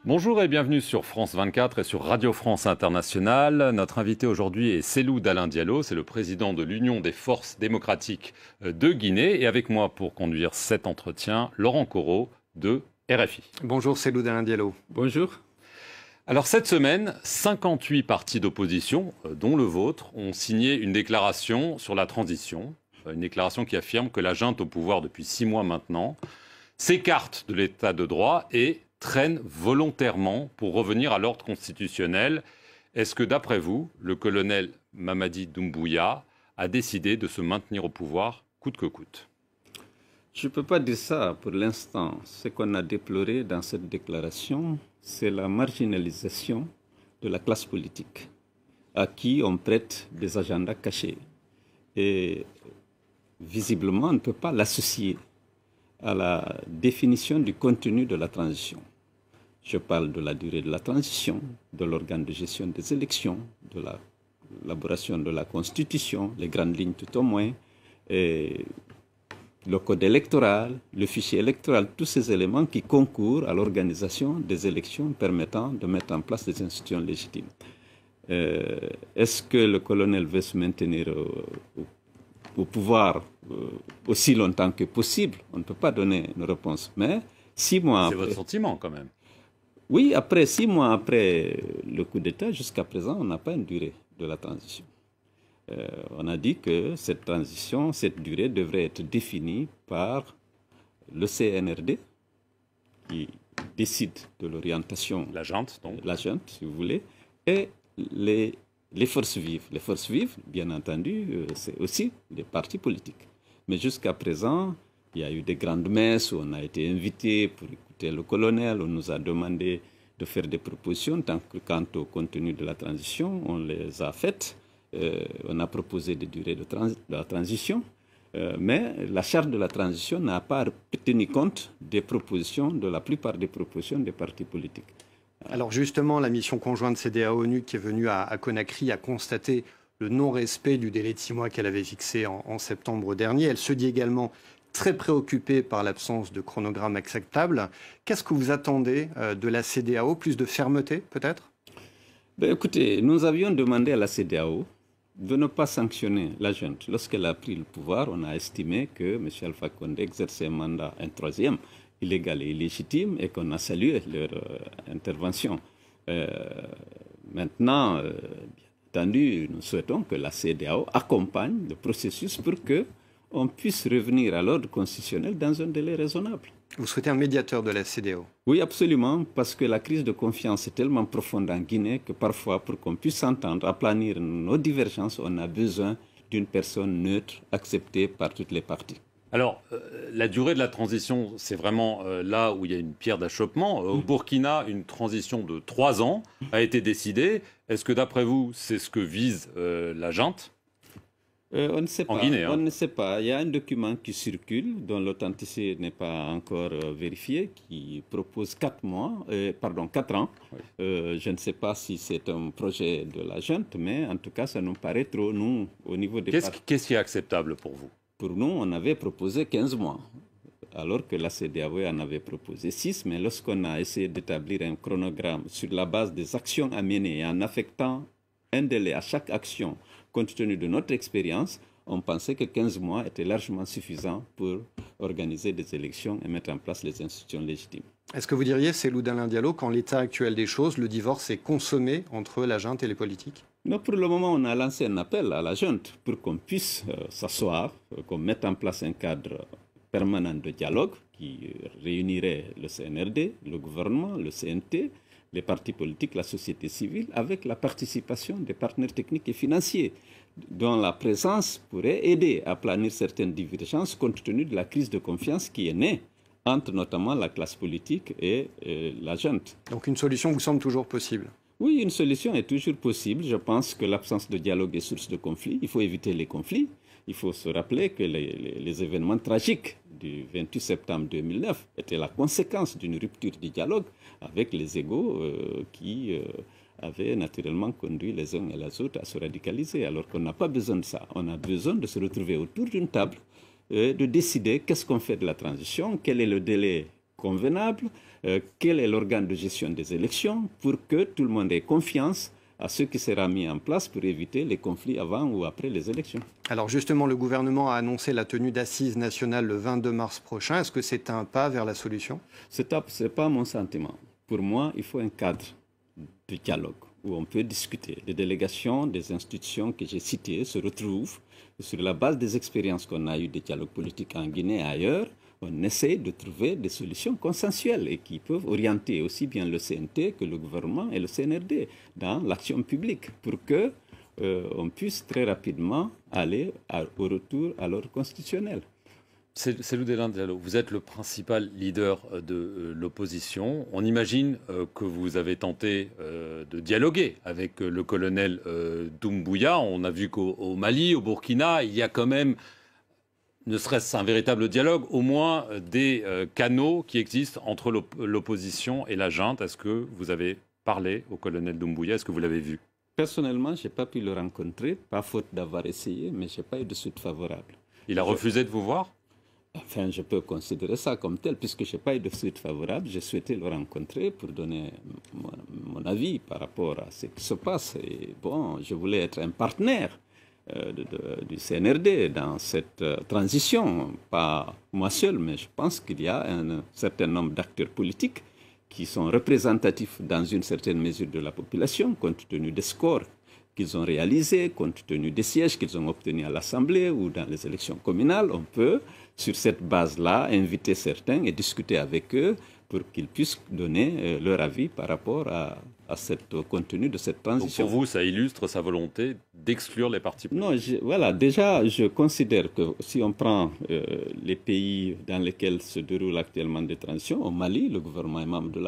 Bonjour et bienvenue sur France 24 et sur Radio France Internationale. Notre invité aujourd'hui est Cellou Dalein Diallo, c'est le président de l'Union des forces démocratiques de Guinée. Et avec moi pour conduire cet entretien, Laurent Corot de RFI. Bonjour Cellou Dalein Diallo. Bonjour. Alors cette semaine, 58 partis d'opposition, dont le vôtre, ont signé une déclaration sur la transition. Une déclaration qui affirme que la junte au pouvoir depuis 6 mois maintenant s'écarte de l'état de droit et traîne volontairement pour revenir à l'ordre constitutionnel. Est-ce que, d'après vous, le colonel Mamadi Doumbouya a décidé de se maintenir au pouvoir coûte que coûte? Je ne peux pas dire ça pour l'instant. Ce qu'on a déploré dans cette déclaration, c'est la marginalisation de la classe politique, à qui on prête des agendas cachés. Et visiblement, on ne peut pas l'associer à la définition du contenu de la transition. Je parle de la durée de la transition, de l'organe de gestion des élections, de l'élaboration de la Constitution, les grandes lignes tout au moins, et le code électoral, le fichier électoral, tous ces éléments qui concourent à l'organisation des élections permettant de mettre en place des institutions légitimes. Est-ce que le colonel veut se maintenir au pouvoir aussi longtemps que possible? On ne peut pas donner une réponse. Mais 6 mois après... C'est votre sentiment quand même? Oui, après 6 mois après le coup d'État, jusqu'à présent, on n'a pas une durée de la transition. On a dit que cette transition, cette durée devrait être définie par le CNRD, qui décide de l'orientation... La junte, donc. La junte, si vous voulez, et les forces vives. Les forces vives, bien entendu, c'est aussi des partis politiques. Mais jusqu'à présent, il y a eu des grandes messes où on a été invité pour écouter le colonel. On nous a demandé de faire des propositions. Quant au contenu de la transition, on les a faites. On a proposé des durées de la transition. Mais la charte de la transition n'a pas tenu compte des propositions, de la plupart des propositions des partis politiques. Alors justement, la mission conjointe CEDEAO-ONU qui est venue à Conakry a constaté le non-respect du délai de 6 mois qu'elle avait fixé en septembre dernier. Elle se dit également très préoccupée par l'absence de chronogramme acceptable. Qu'est-ce que vous attendez de la CEDEAO? Plus de fermeté, peut-être? Écoutez, nous avions demandé à la CEDEAO de ne pas sanctionner la junte. Lorsqu'elle a pris le pouvoir, on a estimé que M. Alpha Condé exerçait un mandat, un troisième, illégal et illégitime, et qu'on a salué leur intervention. Maintenant, bien entendu, nous souhaitons que la CEDEAO accompagne le processus pour qu'on puisse revenir à l'ordre constitutionnel dans un délai raisonnable. Vous souhaitez un médiateur de la CEDEAO? Oui, absolument, parce que la crise de confiance est tellement profonde en Guinée que parfois, pour qu'on puisse s'entendre, aplanir nos divergences, on a besoin d'une personne neutre, acceptée par toutes les parties. Alors, la durée de la transition, c'est vraiment là où il y a une pierre d'achoppement. Au Burkina, une transition de 3 ans a été décidée. Est-ce que, d'après vous, c'est ce que vise la junte? On ne sait pas. En Guinée, hein. On ne sait pas. Il y a un document qui circule, dont l'authenticité n'est pas encore vérifiée, qui propose 4 ans. Oui. Je ne sais pas si c'est un projet de la junte, mais en tout cas, ça nous paraît trop, nous, au niveau des partis. Qu'est-ce qui est acceptable pour vous? Pour nous, on avait proposé 15 mois, alors que la CEDEAO en avait proposé 6. Mais lorsqu'on a essayé d'établir un chronogramme sur la base des actions à mener et en affectant un délai à chaque action, compte tenu de notre expérience, on pensait que 15 mois était largement suffisant pour organiser des élections et mettre en place les institutions légitimes. Est-ce que vous diriez, Cellou Dalein Diallo, qu'en l'état actuel des choses, le divorce est consommé entre la junte et les politiques? Mais pour le moment, on a lancé un appel à la junte pour qu'on puisse s'asseoir, qu'on mette en place un cadre permanent de dialogue qui réunirait le CNRD, le gouvernement, le CNT, les partis politiques, la société civile, avec la participation des partenaires techniques et financiers, dont la présence pourrait aider à planir certaines divergences compte tenu de la crise de confiance qui est née entre notamment la classe politique et la junte. Donc une solution vous semble toujours possible? Oui, une solution est toujours possible. Je pense que l'absence de dialogue est source de conflits. Il faut éviter les conflits. Il faut se rappeler que les événements tragiques du 28 septembre 2009 étaient la conséquence d'une rupture du dialogue avec les égos qui avaient naturellement conduit les uns et les autres à se radicaliser. Alors qu'on n'a pas besoin de ça. On a besoin de se retrouver autour d'une table et de décider qu'est-ce qu'on fait de la transition, quel est le délai convenable, quel est l'organe de gestion des élections pour que tout le monde ait confiance à ce qui sera mis en place pour éviter les conflits avant ou après les élections. Alors justement, le gouvernement a annoncé la tenue d'assises nationales le 22 mars prochain. Est-ce que c'est un pas vers la solution? Ce n'est pas mon sentiment. Pour moi, il faut un cadre de dialogue où on peut discuter. Les délégations des institutions que j'ai citées se retrouvent sur la base des expériences qu'on a eues des dialogues politiques en Guinée et ailleurs. On essaie de trouver des solutions consensuelles et qui peuvent orienter aussi bien le CNT que le gouvernement et le CNRD dans l'action publique pour que on puisse très rapidement aller au retour à l'ordre constitutionnel. Cellou Dalein Diallo, vous êtes le principal leader de l'opposition. On imagine que vous avez tenté de dialoguer avec le colonel Doumbouya. On a vu qu'au Mali, au Burkina, il y a quand même, ne serait-ce un véritable dialogue, au moins des canaux qui existent entre l'opposition et la junte. Est-ce que vous avez parlé au colonel Doumbouya? Est-ce que vous l'avez vu? Personnellement, je n'ai pas pu le rencontrer, pas faute d'avoir essayé, mais je n'ai pas eu de suite favorable. Il a refusé de vous voir? Enfin, je peux considérer ça comme tel, puisque je n'ai pas eu de suite favorable. J'ai souhaité le rencontrer pour donner mon avis par rapport à ce qui se passe. Et bon, je voulais être un partenaire du CNRD dans cette transition. Pas moi seul, mais je pense qu'il y a un certain nombre d'acteurs politiques qui sont représentatifs dans une certaine mesure de la population, compte tenu des scores qu'ils ont réalisés, compte tenu des sièges qu'ils ont obtenus à l'Assemblée ou dans les élections communales. On peut, sur cette base-là, inviter certains et discuter avec eux pour qu'ils puissent donner leur avis par rapport à au contenu de cette transition. Donc pour vous, ça illustre sa volonté d'exclure les partis politiques? Non, voilà, déjà, je considère que si on prend les pays dans lesquels se déroulent actuellement des transitions, au Mali, le gouvernement est membre de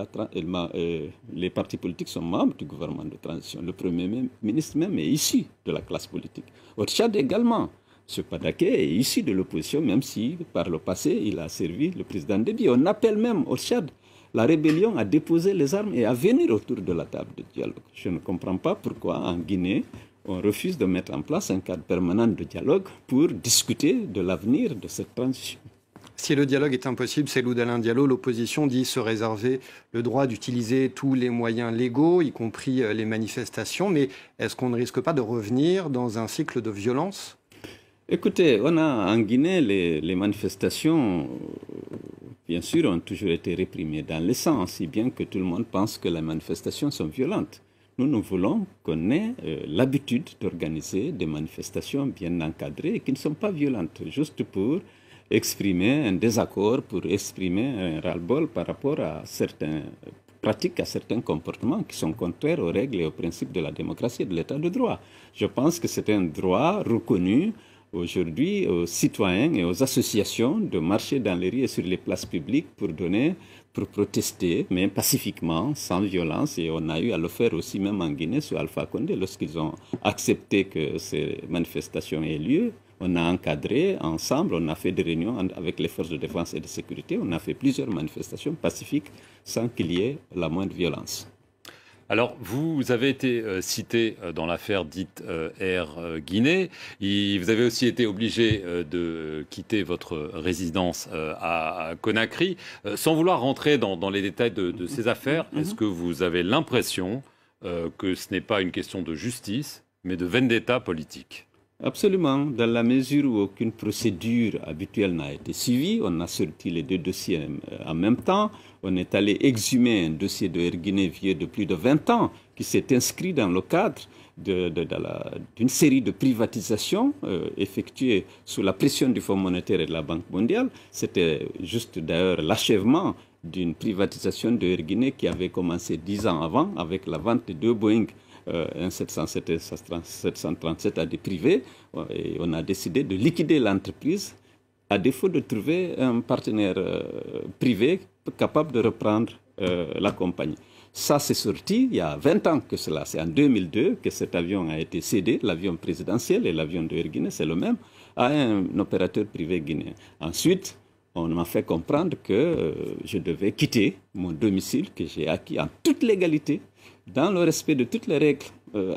les partis politiques sont membres du gouvernement de transition. Le Premier ministre même est issu de la classe politique. Au Tchad également. M. Padaké est issu de l'opposition, même si par le passé, il a servi le président Déby. On appelle même au Tchad la rébellion à déposer les armes et à venir autour de la table de dialogue. Je ne comprends pas pourquoi en Guinée, on refuse de mettre en place un cadre permanent de dialogue pour discuter de l'avenir de cette transition. Si le dialogue est impossible, Cellou Dalein Diallo, l'opposition dit se réserver le droit d'utiliser tous les moyens légaux, y compris les manifestations. Mais est-ce qu'on ne risque pas de revenir dans un cycle de violence? Écoutez, on a en Guinée les manifestations, bien sûr, ont toujours été réprimées dans le sang, si bien que tout le monde pense que les manifestations sont violentes. Nous voulons qu'on ait l'habitude d'organiser des manifestations bien encadrées et qui ne sont pas violentes, juste pour exprimer un désaccord, pour exprimer un ras-le-bol par rapport à certaines pratiques, à certains comportements qui sont contraires aux règles et aux principes de la démocratie et de l'état de droit. Je pense que c'est un droit reconnu aujourd'hui aux citoyens et aux associations de marcher dans les rues et sur les places publiques pour protester, mais pacifiquement, sans violence. Et on a eu à le faire aussi même en Guinée sous Alpha Condé, lorsqu'ils ont accepté que ces manifestations aient lieu. On a encadré ensemble, on a fait des réunions avec les forces de défense et de sécurité, on a fait plusieurs manifestations pacifiques sans qu'il y ait la moindre violence. Alors, vous avez été cité dans l'affaire dite Air Guinée. Vous avez aussi été obligé de quitter votre résidence à Conakry. Sans vouloir rentrer dans les détails de ces affaires, est-ce que vous avez l'impression que ce n'est pas une question de justice, mais de vendetta politique? Absolument. Dans la mesure où aucune procédure habituelle n'a été suivie, on a sorti les deux dossiers en même temps. On est allé exhumer un dossier de Air Guinée vieux de plus de 20 ans qui s'est inscrit dans le cadre d'une série de privatisations effectuées sous la pression du Fonds monétaire et de la Banque mondiale. C'était juste d'ailleurs l'achèvement d'une privatisation de Air Guinée qui avait commencé 10 ans avant avec la vente de deux Boeing 737 à des privés, et on a décidé de liquider l'entreprise à défaut de trouver un partenaire privé capable de reprendre la compagnie. Ça, c'est sorti il y a 20 ans que cela. C'est en 2002 que cet avion a été cédé, l'avion présidentiel et l'avion de Air Guinée, c'est le même, à un opérateur privé guinéen. Ensuite, on m'a fait comprendre que je devais quitter mon domicile que j'ai acquis en toute légalité, dans le respect de toutes les règles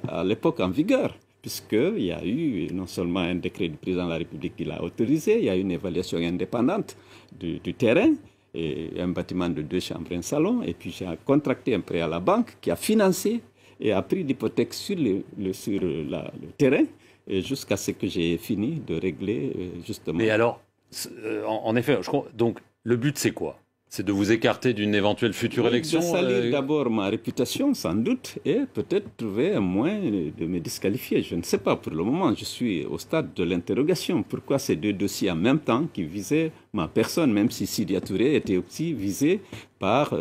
à l'époque en vigueur, puisqu'il y a eu non seulement un décret du président de la République qui l'a autorisé, il y a eu une évaluation indépendante du terrain, et un bâtiment de 2 chambres et un salon. Et puis j'ai contracté un prêt à la banque qui a financé et a pris l'hypothèque sur le terrain jusqu'à ce que j'ai fini de régler justement. Mais alors, en effet, donc le but c'est quoi? C'est de vous écarter d'une éventuelle future élection? De salir d'abord ma réputation, sans doute, et peut-être trouver un moyen de me disqualifier. Je ne sais pas. Pour le moment, je suis au stade de l'interrogation. Pourquoi ces 2 dossiers en même temps qui visaient ma personne, même si Sidya Touré était aussi visé par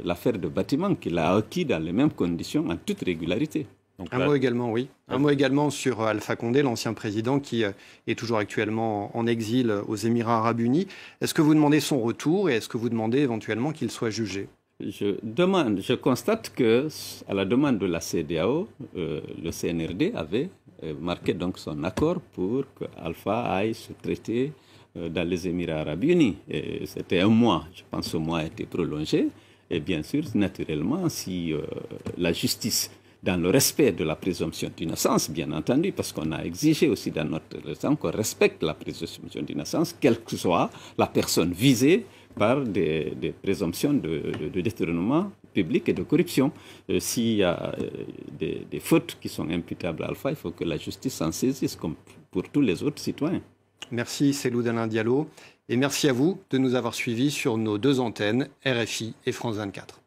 l'affaire de bâtiment qu'il a acquis dans les mêmes conditions, en toute régularité. Donc, un mot également, oui. Un mot également sur Alpha Condé, l'ancien président qui est toujours actuellement en exil aux Émirats Arabes Unis. Est-ce que vous demandez son retour et est-ce que vous demandez éventuellement qu'il soit jugé? Je constate que, à la demande de la CEDEAO, le CNRD avait marqué donc son accord pour qu'Alpha aille se traiter dans les Émirats Arabes Unis. C'était 1 mois. Je pense que ce mois a été prolongé. Et bien sûr, naturellement, si la justice, dans le respect de la présomption d'innocence, bien entendu, parce qu'on a exigé aussi dans notre résolution qu'on respecte la présomption d'innocence, quelle que soit la personne visée par des présomptions de détournement public et de corruption. S'il y a des fautes qui sont imputables à Alpha, il faut que la justice s'en saisisse, comme pour tous les autres citoyens. Merci Cellou Dalein Diallo, et merci à vous de nous avoir suivis sur nos 2 antennes, RFI et France 24.